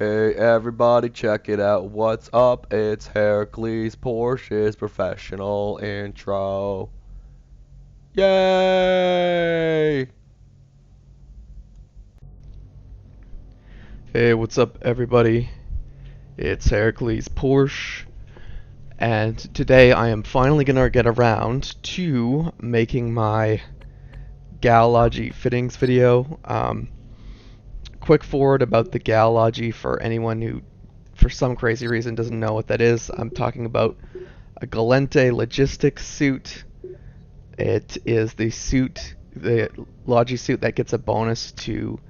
Hey everybody, check it out. What's up? It's Heracles, Porsche's professional intro. Yay! Hey, what's up, everybody? It's Heracles Porsche, and today I am finally gonna get around to making my logi fittings video. Quick forward about the logi for anyone who, for some crazy reason, doesn't know what that is. I'm talking about a Gallente logistics suit. It is the logi suit that gets a bonus to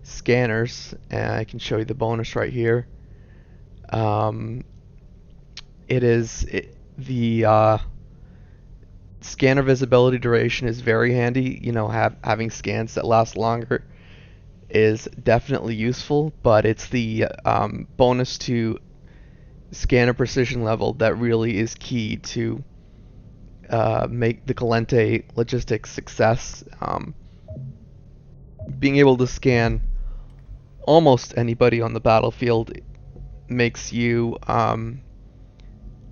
scanners, and I can show you the bonus right here. Um, the scanner visibility duration is very handy. You know, having scans that last longer is definitely useful, but it's the bonus to scanner precision level that really is key to make the Gallente logistics success. Being able to scan almost anybody on the battlefield makes you an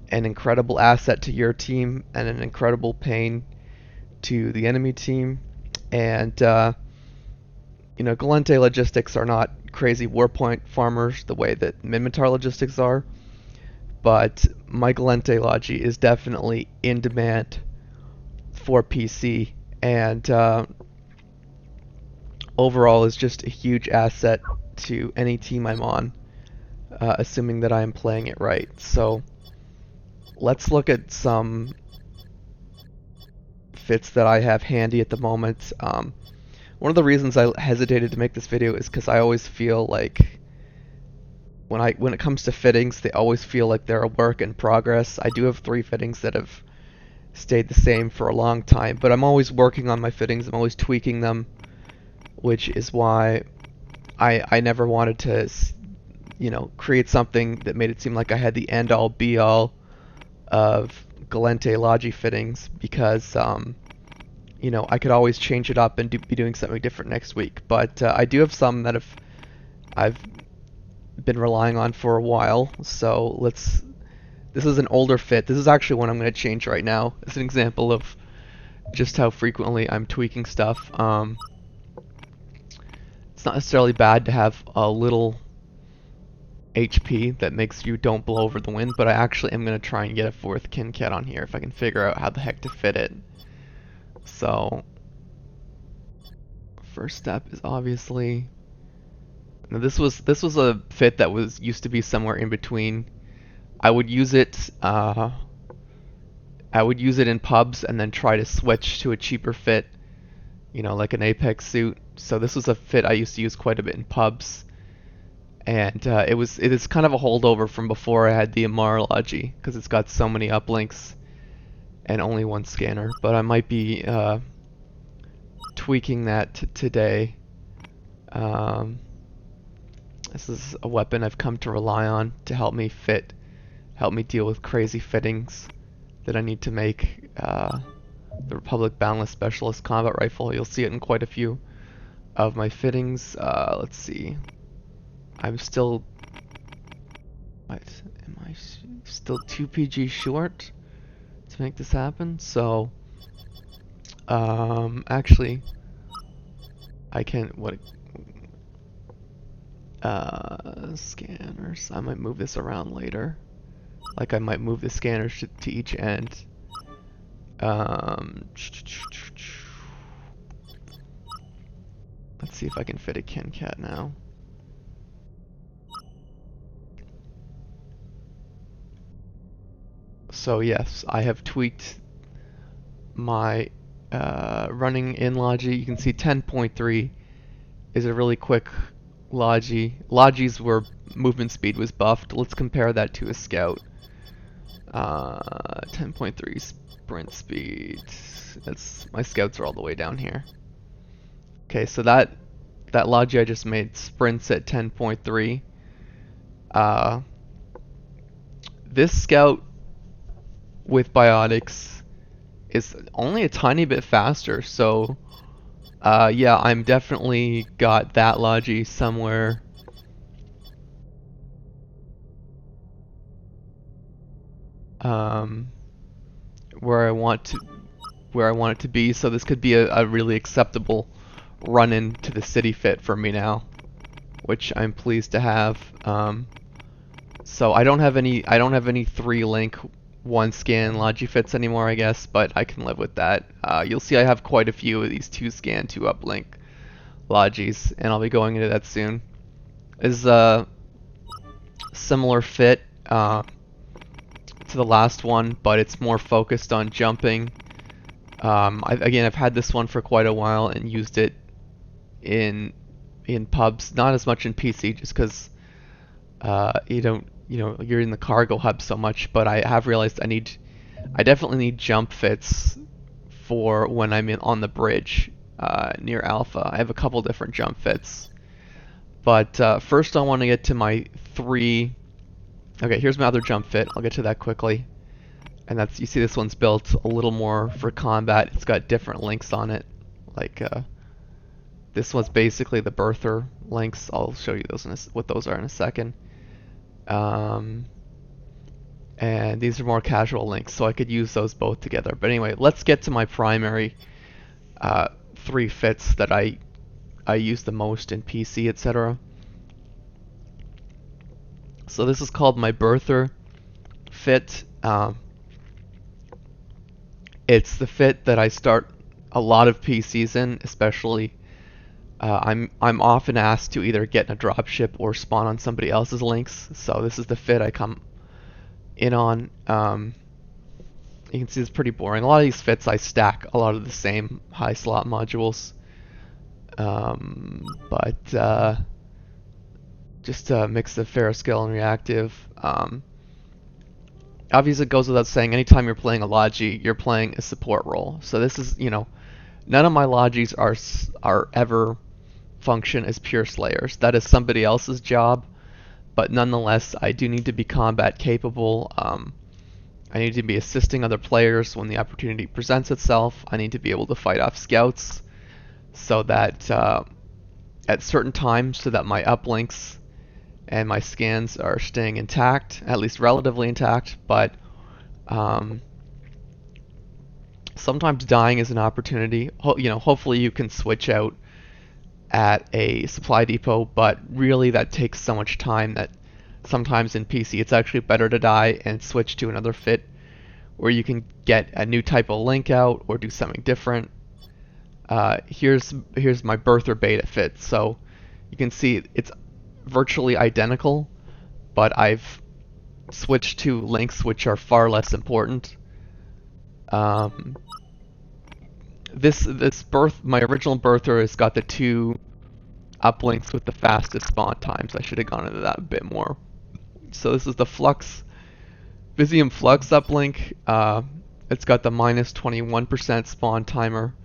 incredible asset to your team and an incredible pain to the enemy team. And Gallente logistics are not crazy warpoint farmers the way that Minmatar logistics are, but my Gallente logi is definitely in demand for PC, and overall is just a huge asset to any team I'm on, assuming that I am playing it right. So let's look at some fits that I have handy at the moment. One of the reasons I hesitated to make this video is because I always feel like when it comes to fittings, they always feel like they're a work in progress. I do have 3 fittings that have stayed the same for a long time, but I'm always working on my fittings. I'm always tweaking them, which is why I never wanted to, create something that made it seem like I had the end-all be-all of Gallente logi fittings, because I could always change it up and be doing something different next week. But I do have some that I've been relying on for a while. So this is an older fit. This is actually one I'm going to change right now. It's an example of just how frequently I'm tweaking stuff. It's not necessarily bad to have a little HP that makes you don't blow over the wind, but I actually am going to try and get a 4th Kincat on here if I can figure out how the heck to fit it. So, first step is obviously... Now this was a fit that used to be somewhere in between. I would use it in pubs and then try to switch to a cheaper fit, like an Apex suit. So this was a fit I used to use quite a bit in pubs, and it is kind of a holdover from before I had the Amara logi, because it's got so many uplinks and only 1 scanner. But I might be tweaking that today. This is a weapon I've come to rely on to help me deal with crazy fittings that I need to make. The Republic Boundless Specialist Combat Rifle. You'll see it in quite a few of my fittings. Let's see. I'm still... What? Am I still 2 PG short to make this happen? So, actually, I can... Scanners. I might move this around later. Like I might move the scanners to each end. Let's see if I can fit a Kincat now. So yes, I have tweaked my running in logi. You can see 10.3 is a really quick logi. Logis where movement speed was buffed. Let's compare that to a scout. 10.3 sprint speed. That's my scouts are all the way down here. Okay, so that logi I just made sprints at 10.3. This scout with biotics is only a tiny bit faster, so yeah, I'm definitely got that logi somewhere um, where I want it to be. So this could be a really acceptable run into the city fit for me now, which I'm pleased to have. So I don't have any 3-link 1-scan logi fits anymore, I guess, but I can live with that. You'll see I have quite a few of these 2-scan 2-uplink logis, and I'll be going into that soon. Is a similar fit to the last one, but it's more focused on jumping. Again, I've had this one for quite a while and used it in pubs, not as much in PC, just because you're in the cargo hub so much. But I have realized I definitely need jump fits for when I'm on the bridge near Alpha. I have a couple different jump fits, but first I want to get to my 3. Okay, here's my other jump fit. I'll get to that quickly. And you see this one's built a little more for combat. It's got different links on it. Like this one's basically the birther links. I'll show you what those are in a second. And these are more casual links, so I could use those both together. But anyway, let's get to my primary 3 fits that I use the most in PC, etc. So this is called my birther fit. It's the fit that I start a lot of PCs in, especially I'm often asked to either get in a dropship or spawn on somebody else's links. So this is the fit I come in on. You can see it's pretty boring. A lot of these fits I stack a lot of the same high slot modules. But just to mix the ferroscale and reactive. Obviously, it goes without saying, anytime you're playing a logi, you're playing a support role. So this is, none of my logis are ever function as pure slayers. That is somebody else's job, but nonetheless, I do need to be combat capable. I need to be assisting other players when the opportunity presents itself. I need to be able to fight off scouts, so that at certain times, so that my uplinks and my scans are staying intact, at least relatively intact. But sometimes dying is an opportunity. Hopefully you can switch out at a supply depot, but really that takes so much time that sometimes in PC it's actually better to die and switch to another fit where you can get a new type of link out or do something different. Here's my birther beta fit. So you can see it's virtually identical, but I've switched to links which are far less important. My original birther has got the 2 uplinks with the fastest spawn times. I should have gone into that a bit more. So this is the Visium Flux uplink. It's got the minus 21% spawn timer.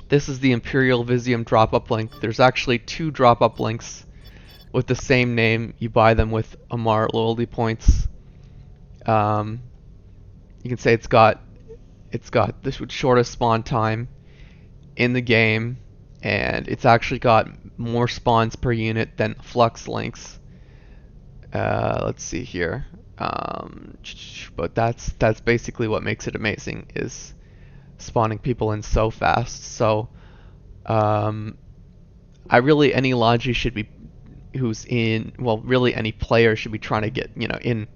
This is the Imperial Visium drop uplink. There's actually 2 drop uplinks with the same name. You buy them with Amar loyalty points. You can say it's got the shortest spawn time in the game, and it's actually got more spawns per unit than Flux links. Let's see here. But that's basically what makes it amazing, is spawning people in so fast. So any logi should be really any player should be trying to get, in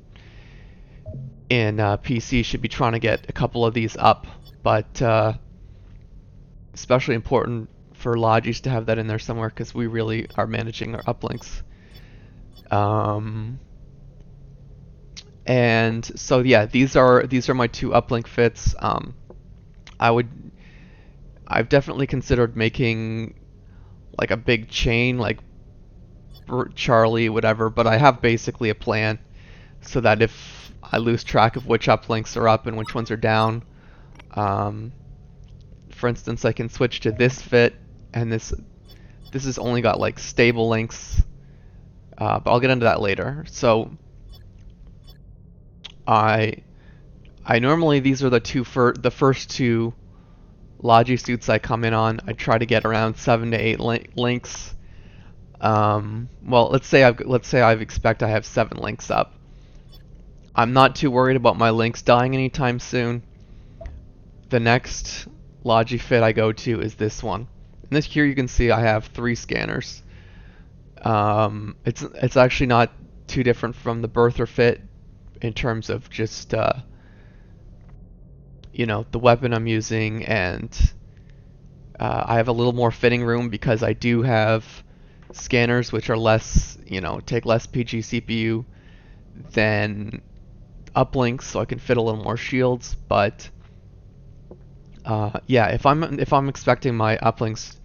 PC should be trying to get a couple of these up, but especially important for logis to have that in there somewhere, because we really are managing our uplinks. And so yeah, these are my 2 uplink fits. I've definitely considered making like a big chain, like Charlie, whatever, but I have basically a plan so that if I lose track of which uplinks are up and which ones are down, for instance, I can switch to this fit, and this has only got like stable links, but I'll get into that later. So I normally, these are the first 2 logi suits I come in on. I try to get around 7 to 8 links. Well, let's say I expect I have 7 links up. I'm not too worried about my links dying anytime soon. The next logi fit I go to is this one. And this here you can see I have 3 scanners. It's actually not too different from the birther fit in terms of just the weapon I'm using, and I have a little more fitting room because I do have scanners which are less, take less PG CPU than uplinks, so I can fit a little more shields. But yeah, if I'm expecting my uplinks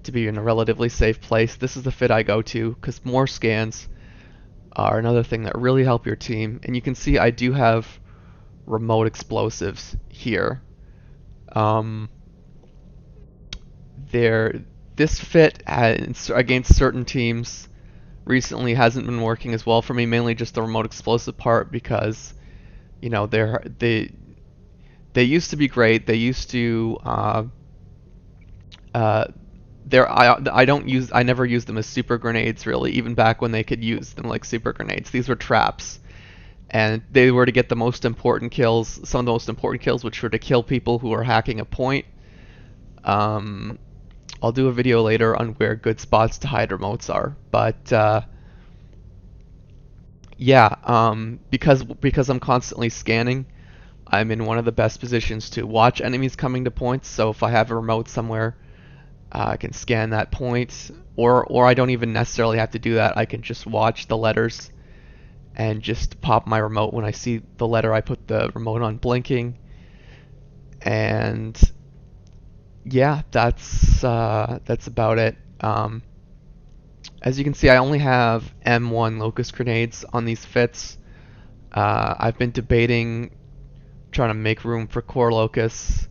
to be in a relatively safe place, this is the fit I go to, because more scans are another thing that really help your team. And you can see I do have remote explosives here. This fit against certain teams recently hasn't been working as well for me, mainly just the remote explosive part, because they used to be great. They used to I never used them as super grenades really, even back when they could use them like super grenades. These were traps, and they were to get the most important kills, some of the most important kills, which were to kill people who are hacking a point. I'll do a video later on where good spots to hide remotes are, but yeah, because I'm constantly scanning, I'm in one of the best positions to watch enemies coming to points. So if I have a remote somewhere, I can scan that point, or I don't even necessarily have to do that. I can just watch the letters and just pop my remote when I see the letter. I put the remote on blinking, and yeah, that's about it. As you can see, I only have M1 locust grenades on these fits. I've been debating trying to make room for core locusts,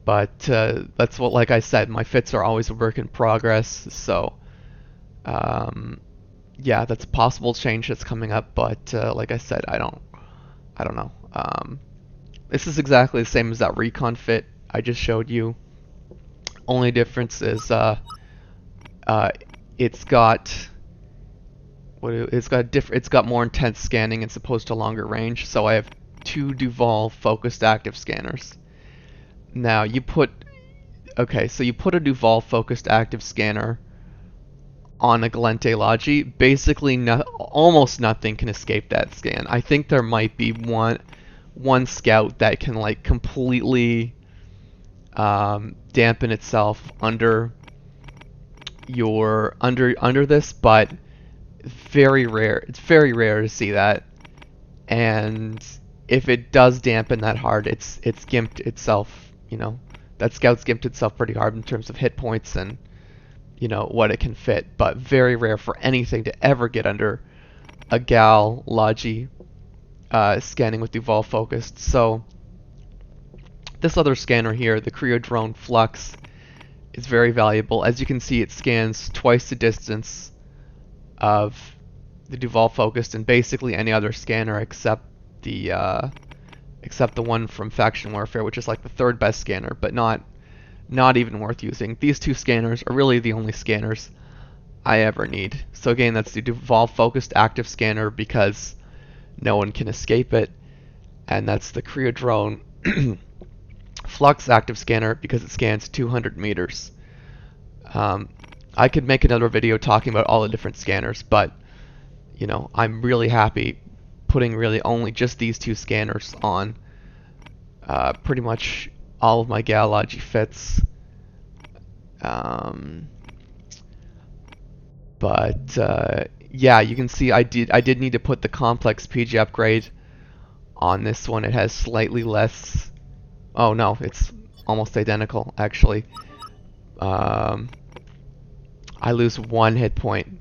but that's what, like I said, my fits are always a work in progress. So yeah, that's a possible change that's coming up, but like I said, I don't know. This is exactly the same as that recon fit I just showed you. Only difference is it's got more intense scanning as opposed to longer range. So I have 2 Duval focused active scanners. Now you put a Duval focused active scanner on a Gallente logi. Basically, almost nothing can escape that scan. I think there might be one scout that can like completely dampen itself under this, but very rare. It's very rare to see that. And if it does dampen that hard, it's gimped itself. That scout's gimped itself pretty hard in terms of hit points and what it can fit. But very rare for anything to ever get under a Gal logi scanning with Duval focused. So this other scanner here, the Creo Drone Flux, is very valuable. As you can see, it scans twice the distance of the Duval focused and basically any other scanner except the one from Faction Warfare, which is like the 3rd best scanner, but not even worth using. These 2 scanners are really the only scanners I ever need. So again, that's the Duval focused active scanner because no one can escape it, and that's the Creo Drone Flux active scanner because it scans 200 meters. I could make another video talking about all the different scanners, but I'm really happy putting really only just these 2 scanners on pretty much all of my Gal logi fits. But yeah, you can see I did need to put the complex PG upgrade on this one. It has slightly less. Oh no, it's almost identical actually. I lose 1 hit point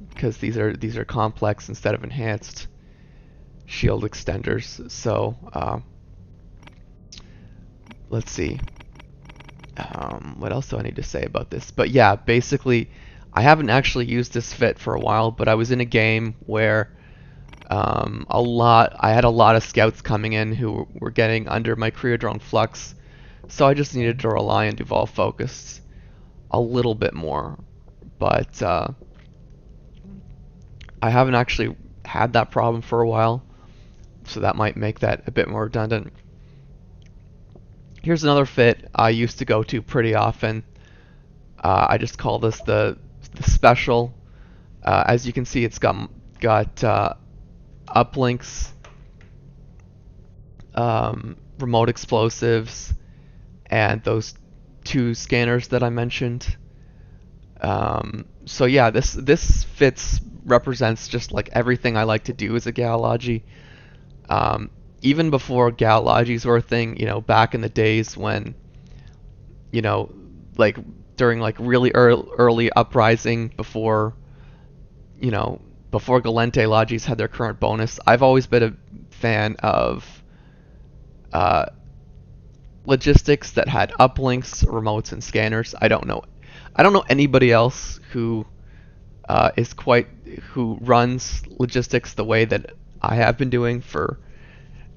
because these are complex instead of enhanced shield extenders. So let's see. What else do I need to say about this? But yeah, basically, I haven't actually used this fit for a while, but I was in a game where I had a lot of scouts coming in who were getting under my Creo Drone Flux, so I just needed to rely on Duval Focus a little bit more. But I haven't actually had that problem for a while, so that might make that a bit more redundant. Here's another fit I used to go to pretty often. I just call this the special. As you can see, it's got uplinks, remote explosives, and those two scanners that I mentioned. So yeah, this fits represents just like everything I like to do as a Gallogi. Even before Gallogis were a thing, back in the days when, like during like really early uprising before, before Gallente logis had their current bonus, I've always been a fan of uh, logistics that had uplinks, remotes, and scanners. I don't know anybody else who who runs logistics the way that I have been doing for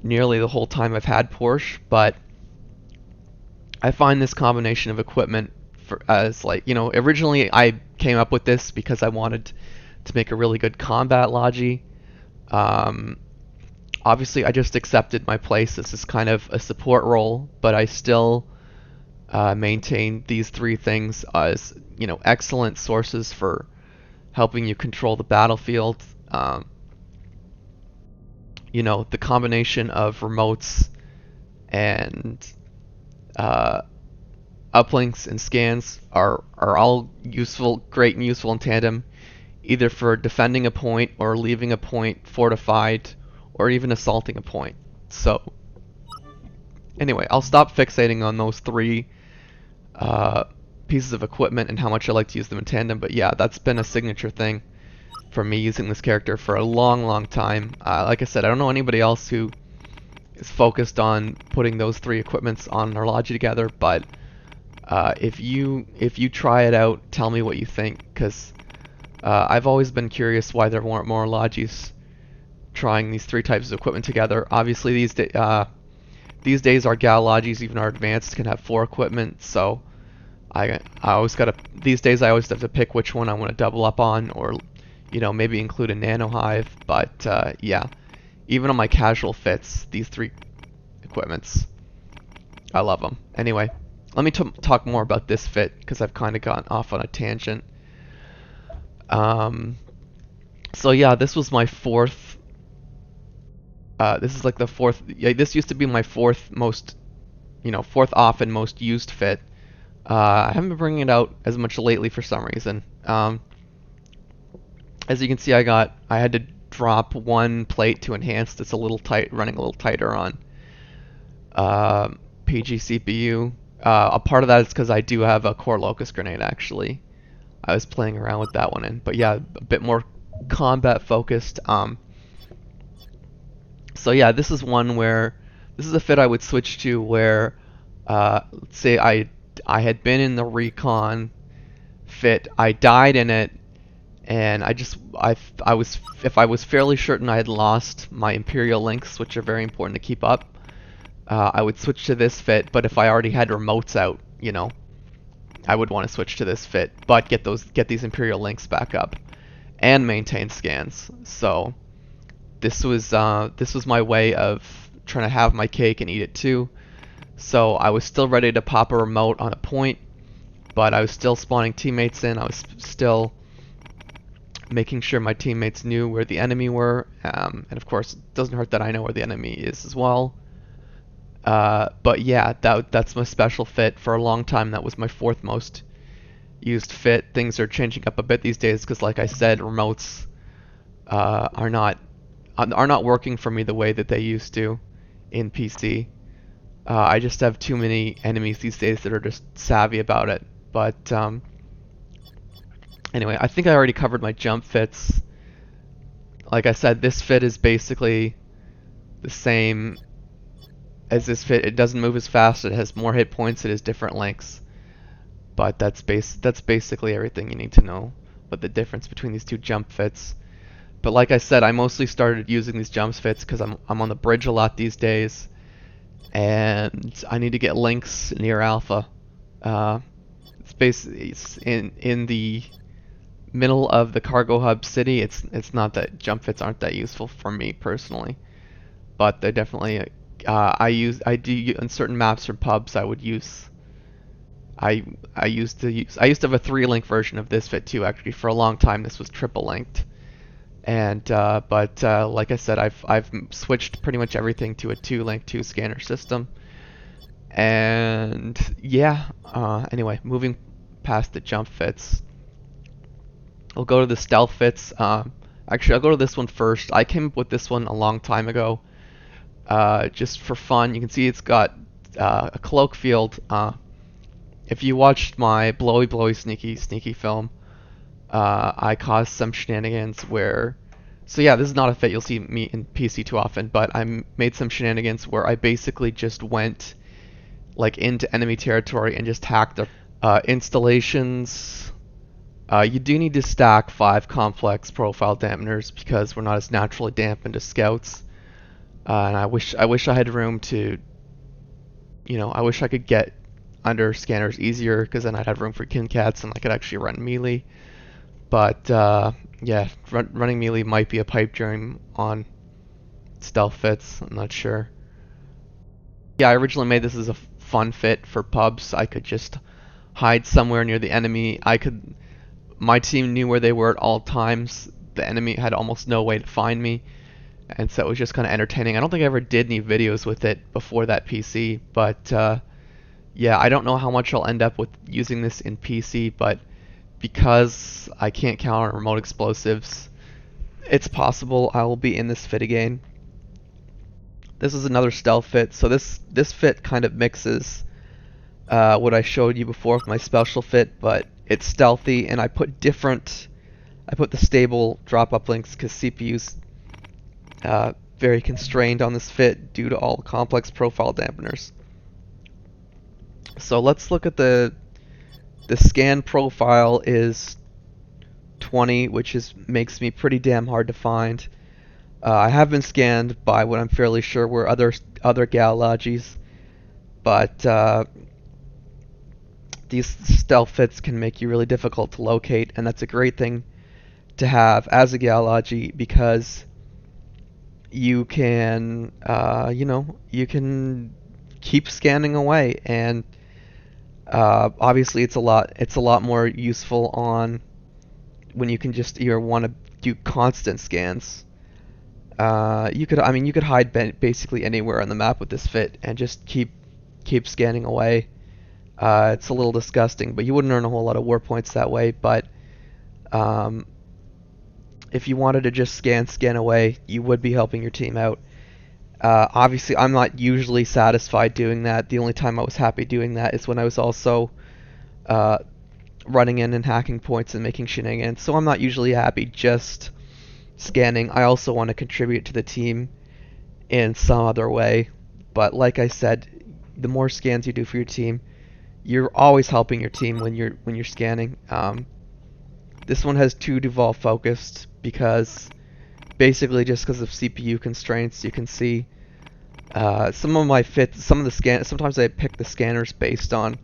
nearly the whole time I've had Porsche, but I find this combination of equipment as like, originally I came up with this because I wanted to make a really good combat logi. Obviously, I just accepted my place. This is kind of a support role, but I still maintain these three things as, excellent sources for helping you control the battlefield. The combination of remotes and uplinks and scans are all great and useful in tandem, either for defending a point or leaving a point fortified or even assaulting a point. So anyway, I'll stop fixating on those three pieces of equipment and how much I like to use them in tandem, but yeah, that's been a signature thing for me using this character for a long time. Like I said, I don't know anybody else who is focused on putting those three equipments on their logi together, but if you try it out, tell me what you think, because I've always been curious why there weren't more logis trying these three types of equipment together. Obviously, these days our Gal logis, even our advanced, can have 4 equipment, so I always these days I always have to pick which one I want to double up on, or maybe include a nano hive. But yeah, even on my casual fits, these 3 equipments, I love them. Anyway, let me talk more about this fit because I've kind of gotten off on a tangent. So yeah, this was my 4th. This is like the 4th. Yeah, this used to be my 4th most, 4th often most used fit. I haven't been bringing it out as much lately for some reason. As you can see, I had to drop 1 plate to enhance. It's a little tight, running a little tighter on PG CPU. A part of that is because I do have a core locust grenade, actually. I was playing around with that one but yeah, a bit more combat focused. So yeah, this is a fit I would switch to where, let's say I had been in the recon fit, I died in it, and if I was fairly certain I had lost my Imperial links, which are very important to keep up, I would switch to this fit. But if I already had remotes out, I would want to switch to this fit, but get these Imperial links back up and maintain scans. So this was my way of trying to have my cake and eat it too. So I was still ready to pop a remote on a point, but I was still spawning teammates in. I was still making sure my teammates knew where the enemy were, and of course it doesn't hurt that I know where the enemy is as well. But yeah, that's my special fit. For a long time, that was my 4th most used fit. Things are changing up a bit these days because, like I said, remotes are not working for me the way that they used to in PC. I just have too many enemies these days that are just savvy about it. But anyway, I think I already covered my jump fits. Like I said, this fit is basically the same as this fit. It doesn't move as fast, it has more hit points, it has different lengths. But that's basically everything you need to know about the difference between these 2 jump fits. But like I said, I mostly started using these jump fits because I'm on the bridge a lot these days, and I need to get links near alpha. It's basically in the middle of the cargo hub city, it's not that jump fits aren't that useful for me personally, but they're definitely I do on certain maps or pubs I would use I used to have a 3-link version of this fit too. Actually, for a long time this was triple linked, and but like I said, I've switched pretty much everything to a 2-link 2-scanner system. And yeah, anyway, moving past the jump fits, we'll go to the stealth fits. Actually, I'll go to this one first. I came up with this one a long time ago, just for fun. You can see it's got a cloak field. If you watched my blowy sneaky film, I caused some shenanigans where. So yeah, this is not a fit you'll see me in PC too often, but I made some shenanigans where I basically just went like into enemy territory and just hacked their installations. You do need to stack 5 complex profile dampeners because we're not as naturally dampened as scouts. And I wish I had room to, I wish I could get under scanners easier because then I'd have room for Kincats and I could actually run melee. But yeah, running melee might be a pipe dream on stealth fits. I'm not sure. Yeah, I originally made this as a fun fit for pubs. I could just hide somewhere near the enemy. My team knew where they were at all times. The enemy had almost no way to find me, and so it was just kind of entertaining. I don't think I ever did any videos with it before that PC, but yeah, I don't know how much I'll end up with using this in PC, but because I can't count on remote explosives, it's possible I will be in this fit again. This is another stealth fit, so this fit kind of mixes what I showed you before with my special fit, but it's stealthy, and I put the stable drop uplinks because CPU's very constrained on this fit due to all the complex profile dampeners. So let's look at the scan profile is 20, which makes me pretty damn hard to find. I have been scanned by what I'm fairly sure were other gal logis, but these stealth fits can make you really difficult to locate, and that's a great thing to have as a gal logi because you can you can keep scanning away, and obviously it's a lot more useful on when you can just want to do constant scans. You could hide basically anywhere on the map with this fit and just keep scanning away. It's a little disgusting, but you wouldn't earn a whole lot of war points that way. But if you wanted to just scan away, you would be helping your team out. Obviously, I'm not usually satisfied doing that. The only time I was happy doing that is when I was also running in and hacking points and making shenanigans. So I'm not usually happy just scanning. I also want to contribute to the team in some other way. But like I said, the more scans you do for your team, you're always helping your team when you're scanning. This one has 2 Duval focused because basically just because of CPU constraints. You can see some of my fits, sometimes I pick the scanners based on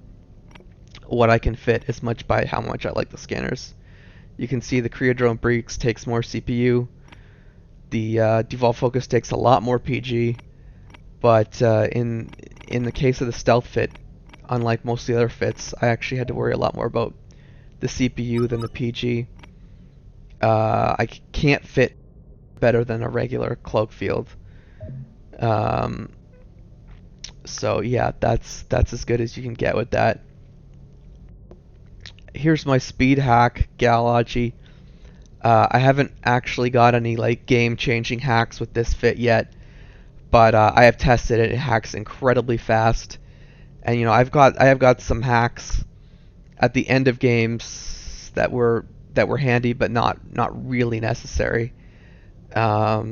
what I can fit as much by how much I like the scanners. You can see the Creodrome Breeks takes more CPU. The Duval Focus takes a lot more PG, but in the case of the stealth fit, unlike most of the other fits, I actually had to worry a lot more about the CPU than the PG. I can't fit better than a regular cloak field. So yeah, that's as good as you can get with that. Here's my speed hack Galogy. I haven't actually got any like game-changing hacks with this fit yet, but I have tested it. It hacks incredibly fast, and I have got some hacks at the end of games that were handy, but not really necessary. Yeah,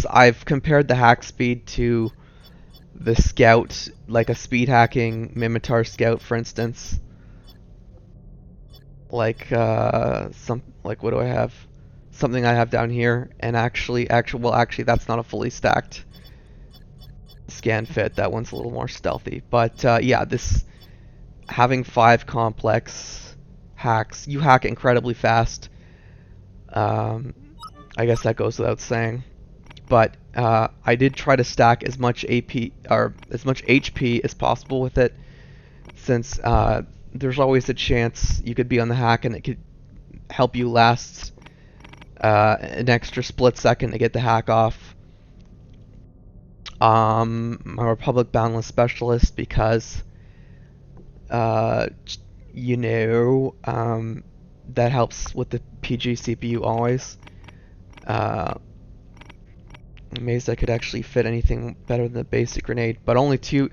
I've compared the hack speed to the scout, like a speed hacking Mimitar scout, for instance. Like what do I have? Something I have down here, and actually that's not a fully stacked scan fit. That one's a little more stealthy. But yeah, having 5 complex hacks, you hack incredibly fast. Um, I guess that goes without saying. But I did try to stack as much AP or as much HP as possible with it, since there's always a chance you could be on the hack and it could help you last an extra split second to get the hack off. I'm a Republic Boundless Specialist because, uh, you know, that helps with the PG CPU always. I'm amazed I could actually fit anything better than the basic grenade, but only 2.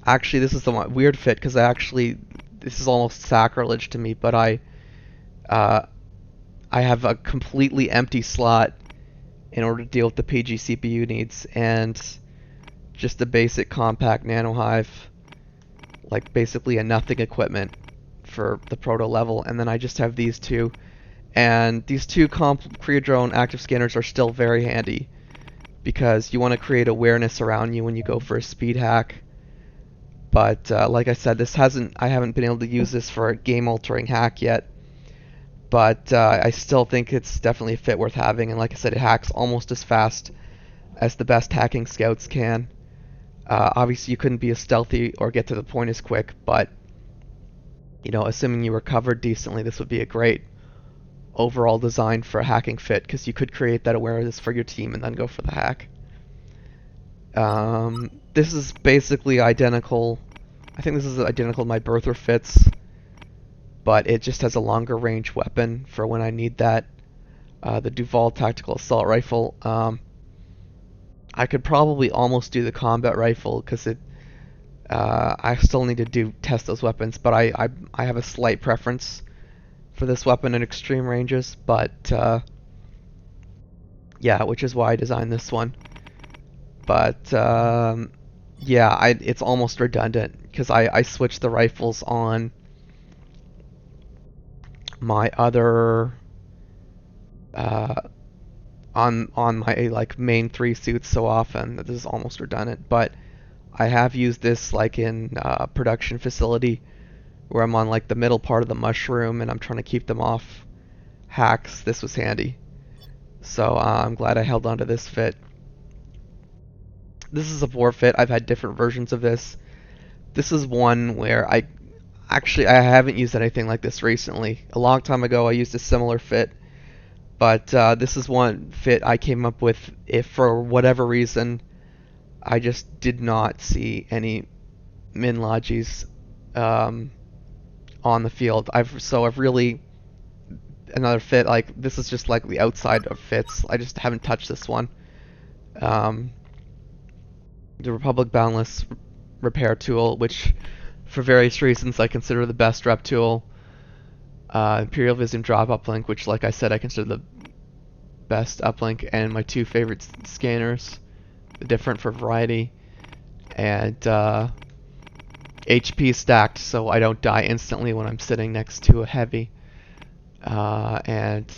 Actually, this is the weird fit because this is almost sacrilege to me, but uh, I have a completely empty slot in order to deal with the PG CPU needs, and just a basic compact nano hive, like basically a nothing equipment for the proto level, and then I just have these 2, and these 2 Korea drone active scanners are still very handy because you want to create awareness around you when you go for a speed hack. But like I said, I haven't been able to use this for a game altering hack yet, but I still think it's definitely a fit worth having, and like I said, it hacks almost as fast as the best hacking scouts can. Obviously, you couldn't be as stealthy or get to the point as quick, but assuming you were covered decently, this would be a great overall design for a hacking fit because you could create that awareness for your team and then go for the hack. This is basically identical. I think this is identical to my Birther Fits, but it just has a longer range weapon for when I need that. The Duval Tactical Assault Rifle. I could probably almost do the combat rifle because I still need to test those weapons, but I have a slight preference for this weapon in extreme ranges. But yeah, which is why I designed this one. But yeah, it's almost redundant because I switched the rifles on my other on my main 3 suits so often that this is almost redundant. But I have used this in a production facility where I'm on the middle part of the mushroom and I'm trying to keep them off hacks. This was handy, so I'm glad I held on to this fit. This is a 4 fit. I've had different versions of this. This is one where I haven't used anything like this recently. A long time ago I used a similar fit, but this is one fit I came up with if for whatever reason I just did not see any min logis on the field. I've really another fit this is just the outside of fits. I just haven't touched this one. The Republic Boundless repair tool, which for various reasons I consider the best rep tool. Imperial Visium drop uplink, which like I said I consider the best uplink, and my 2 favorite scanners, different for variety, and HP stacked so I don't die instantly when I'm sitting next to a heavy, and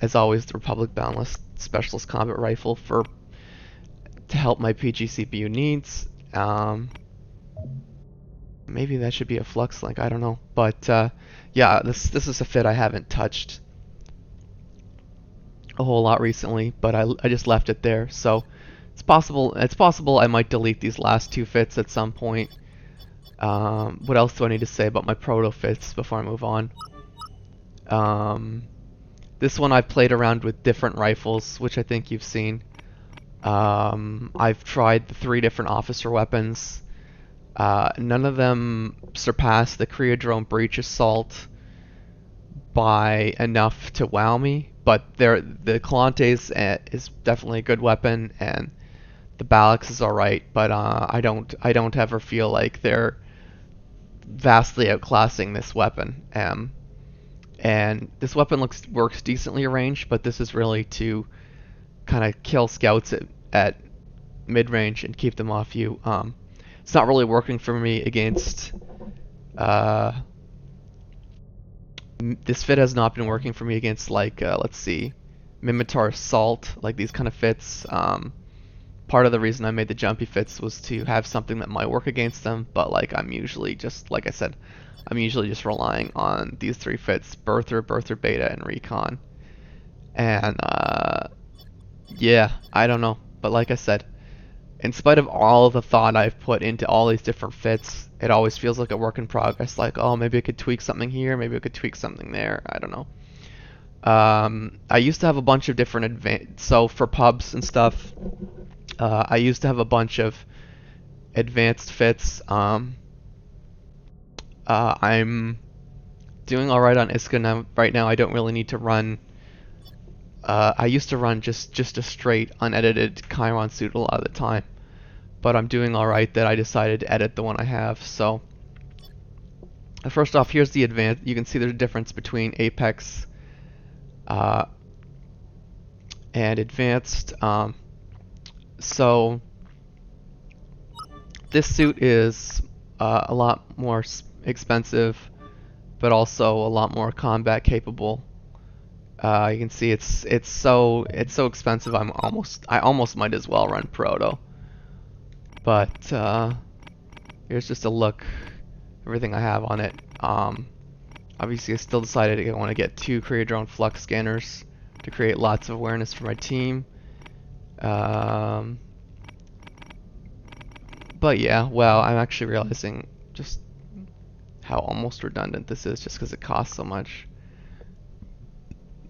as always the Republic Boundless Specialist Combat Rifle to help my PG CPU needs. Maybe that should be a flux link, I don't know, but yeah, this is a fit I haven't touched a whole lot recently, but I just left it there. So it's possible I might delete these last 2 fits at some point. What else do I need to say about my Proto Fits before I move on? This one I've played around with different rifles, which I think you've seen. I've tried the 3 different officer weapons. None of them surpass the Creodrome Breach Assault by enough to wow me, but the Gallente is definitely a good weapon, and the Balix is alright, but I don't ever feel like they're vastly outclassing this weapon. And this weapon works decently ranged, but this is really to kind of kill scouts at mid-range and keep them off you. It's not really working for me against this fit has not been working for me against let's see, Mimitar Assault, these kind of fits. part of the reason I made the jumpy fits was to have something that might work against them, but like I'm usually just, like I said, I'm usually just relying on these 3 fits: Birther, Birther Beta, and Recon. And yeah, I don't know, but like I said, in spite of all the thought I've put into all these different fits, it always feels like a work in progress. Like, oh, maybe I could tweak something here, maybe I could tweak something there. I don't know. I used to have a bunch of different so for pubs and stuff, I used to have a bunch of advanced fits. I'm doing all right on Iska now. Right now, I don't really need to run. I used to run just a straight unedited Chiron suit a lot of the time, but I'm doing all right that I decided to edit the one I have. So first off, here's the advanced. You can see there's a difference between Apex and advanced. So this suit is a lot more expensive, but also a lot more combat capable. You can see it's so expensive. I almost might as well run Proto. But here's just a look, everything I have on it. Obviously, I still decided I want to get 2 Create Drone Flux scanners to create lots of awareness for my team. But yeah, well, I'm actually realizing just how almost redundant this is, just because it costs so much.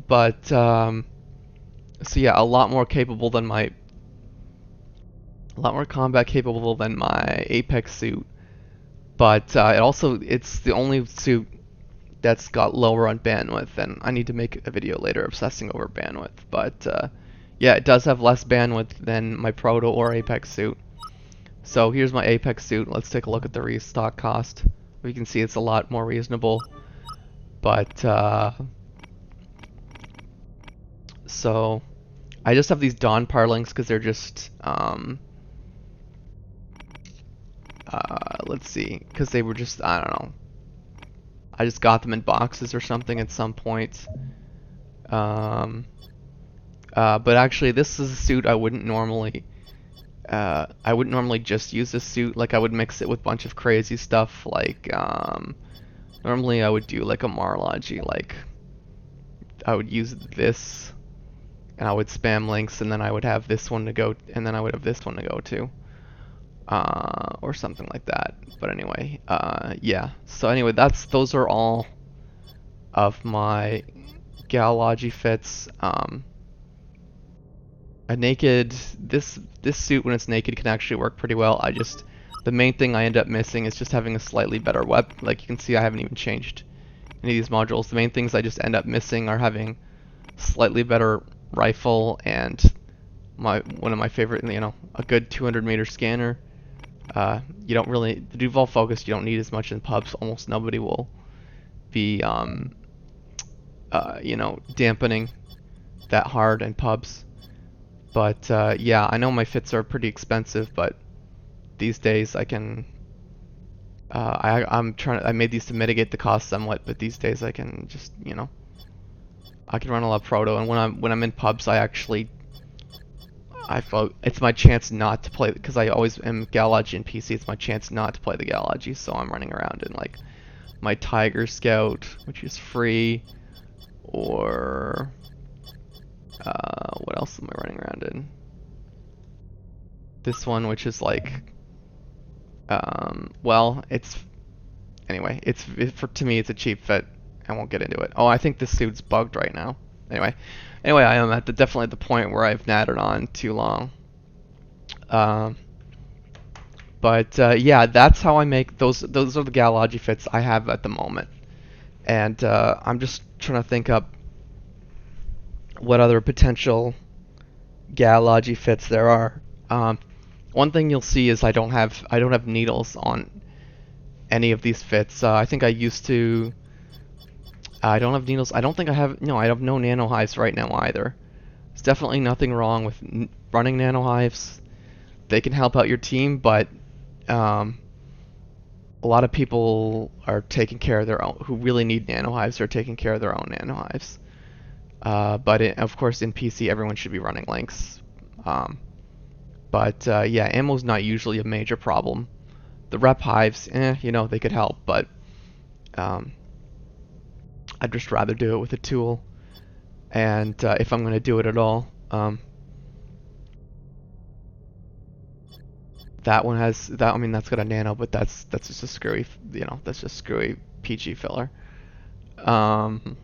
But so yeah, a lot more combat capable than my Apex suit. But it's the only suit that's got lower on bandwidth, and I need to make a video later obsessing over bandwidth. But yeah, it does have less bandwidth than my Proto or Apex suit. So here's my Apex suit. Let's take a look at the restock cost. We can see it's a lot more reasonable. But so I just have these Dawn Parlings because they're just let's see, because they were just, I don't know, I just got them in boxes or something at some point. But actually, this is a suit I wouldn't normally just use this suit. Like, I would mix it with a bunch of crazy stuff. Like, normally I would do like a Marlogy. Like, I would use this, and I would spam links, and then I would have this one to go, and then I would have this one to go to. Or something like that. But anyway, yeah. So anyway, those are all of my Gallology fits. A naked, this suit when it's naked can actually work pretty well. The main thing I end up missing is just having a slightly better weapon. Like you can see, I haven't even changed any of these modules. The main things I just end up missing are having slightly better rifle and one of my favorite, a good 200-meter scanner. You don't really, the Duval focus, you don't need as much in pubs. Almost nobody will be, dampening that hard in pubs. But yeah, I know my fits are pretty expensive, but these days I can. I made these to mitigate the cost somewhat, but these days I can just, I can run a lot of Proto, and when I'm in pubs, I feel it's my chance not to play, because I always am Gallology in PC. It's my chance not to play the Gallology, so I'm running around in like my Tiger Scout, which is free, or what else am I running around in? This one, which is like, well, to me it's a cheap fit. I won't get into it. Oh, I think this suit's bugged right now. Anyway, I am definitely at the point where I've nattered on too long. But yeah, that's how I make those. Those are the Gallology fits I have at the moment, and I'm just trying to think up what other potential Gallology fits there are. One thing you'll see is I don't have needles on any of these fits. I think I used to. I don't have needles. I don't think I have. No, I have no nano hives right now either. There's definitely nothing wrong with running nano hives. They can help out your team, but a lot of people are taking care of their own. Who really need nano hives are taking care of their own nano hives. But of course, in PC, everyone should be running links. But But yeah, ammo's not usually a major problem. The rep hives, they could help, but um, I'd just rather do it with a tool. And if I'm going to do it at all, that one has that. I mean, that's got a nano, but that's just a screwy, that's just screwy PG filler. Um,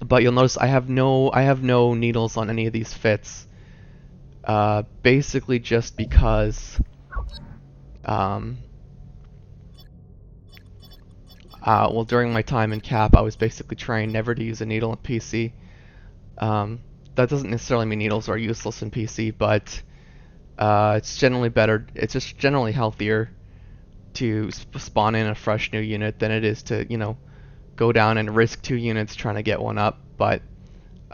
but you'll notice I have no needles on any of these fits. Basically just because um, well, during my time in cap, I was basically trained never to use a needle in PC. That doesn't necessarily mean needles are useless in PC, but it's generally better. It's just generally healthier to spawn in a fresh new unit than it is to, go down and risk 2 units trying to get one up. But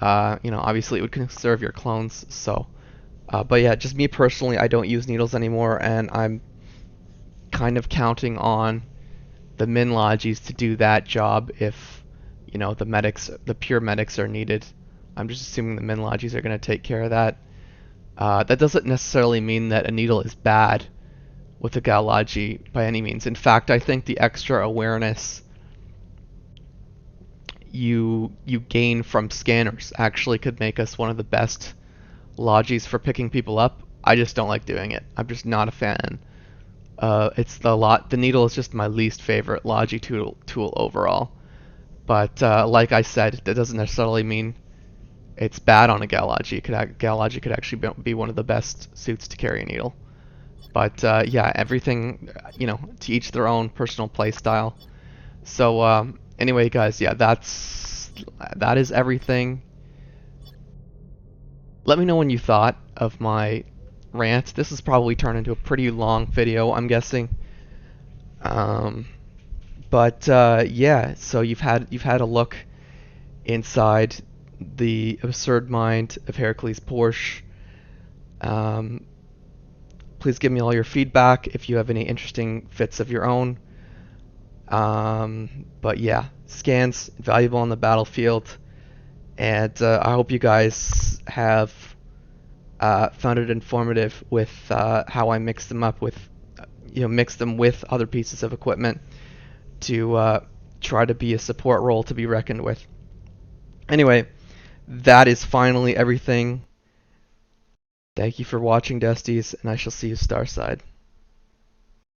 obviously it would conserve your clones. So, but yeah, just me personally, I don't use needles anymore, and I'm kind of counting on the min logis to do that job if the pure medics are needed. I'm just assuming the min logis are going to take care of that. That doesn't necessarily mean that a needle is bad with a Gallogi by any means. In fact, I think the extra awareness you gain from scanners actually could make us one of the best logis for picking people up. I just don't like doing it. I'm just not a fan. The needle is just my least favorite logi tool overall. But like I said, that doesn't necessarily mean it's bad on a Gallogi. Gallogi could actually be one of the best suits to carry a needle. But yeah, everything, to each their own personal play style. So anyway, guys, yeah, that is everything. Let me know what you thought of my rant. This has probably turned into a pretty long video, I'm guessing. But yeah, so you've had a look inside the absurd mind of Heracles Porsche. Please give me all your feedback if you have any interesting fits of your own. But yeah, scans valuable on the battlefield, and I hope you guys have found it informative with how I mix them up with, mix them with other pieces of equipment to try to be a support role to be reckoned with. Anyway, that is finally everything. Thank you for watching, Dusties, and I shall see you Starside.